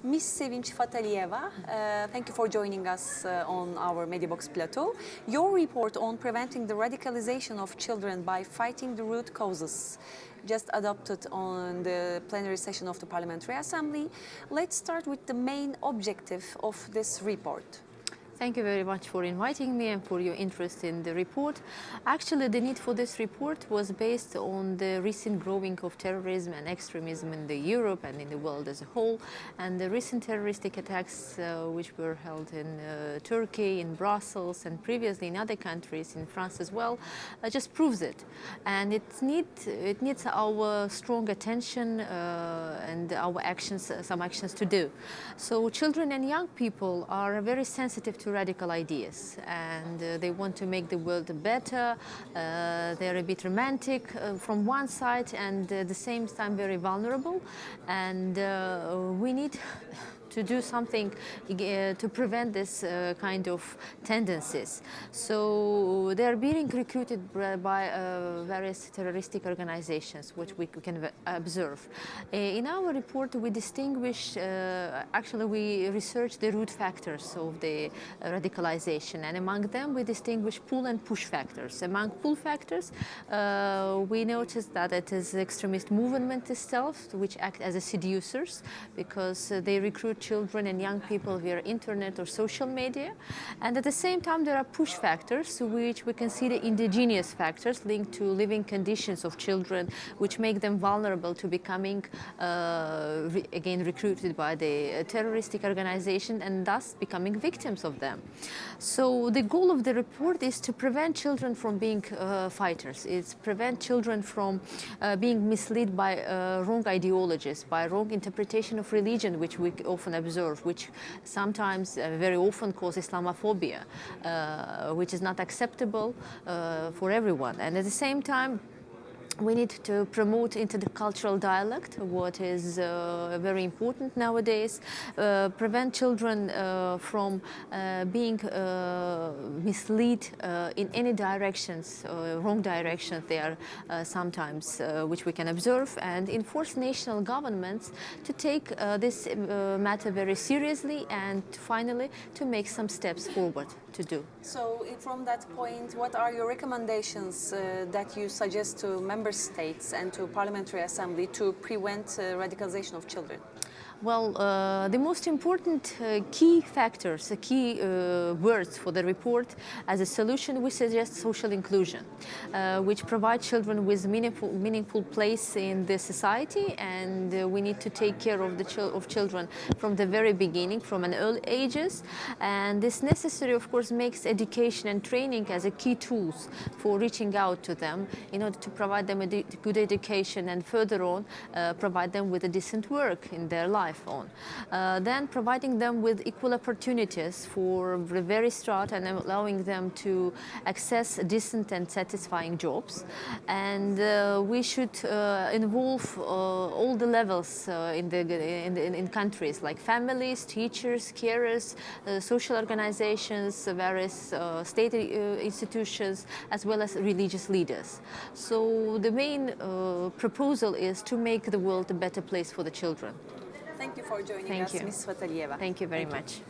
Ms Sevinj Fataliyeva, thank you for joining us on our Mediabox plateau. Your report on preventing the radicalization of children by fighting the root causes, just adopted on the plenary session of the Parliamentary Assembly. Let's start with the main objective of this report. Thank you very much for inviting me and for your interest in the report. Actually, the need for this report was based on the recent growing of terrorism and extremism in Europe and in the world as a whole, and the recent terroristic attacks which were held in Turkey, in Brussels, and previously in other countries, in France as well, just proves it. And it needs our strong attention and our actions, some actions to do. So children and young people are very sensitive to radical ideas, and they want to make the world better. They're a bit romantic from one side, and at the same time very vulnerable, and we need to do something to prevent this kind of tendencies. So they are being recruited by various terroristic organizations, which we can observe. In our report, we distinguish, actually we research the root factors of the radicalization, and among them we distinguish pull and push factors. Among pull factors, we notice that it is extremist movement itself, which act as a seducers, because they recruit children and young people via internet or social media. And at the same time, there are push factors, which we consider indigenous factors linked to living conditions of children, which make them vulnerable to becoming again recruited by the terroristic organization and thus becoming victims of them. So the goal of the report is to prevent children from being fighters. It's prevent children from being misled by wrong ideologies, by wrong interpretation of religion, which we often observe, which sometimes very often cause Islamophobia, which is not acceptable for everyone. And at the same time, we need to promote intercultural dialogue, what is very important nowadays, prevent children from being misled in any directions, wrong directions they are sometimes, which we can observe, and enforce national governments to take this matter very seriously and finally to make some steps forward to do. So from that point, what are your recommendations that you suggest to member states and to Parliamentary Assembly to prevent radicalization of children? Well, the most important key factors, key words for the report as a solution, we suggest social inclusion, which provides children with meaningful place in the society, and we need to take care of the children from the very beginning, from an early ages, and this necessary, of course, makes education and training as a key tools for reaching out to them in order to provide them a good education and further on provide them with a decent work in their life. Then providing them with equal opportunities for the very start and allowing them to access decent and satisfying jobs. And we should involve all the levels in countries, like families, teachers, carers, social organizations, various state institutions, as well as religious leaders. So the main proposal is to make the world a better place for the children. Thank you for joining us, Ms. Fataliyeva. Thank you very much.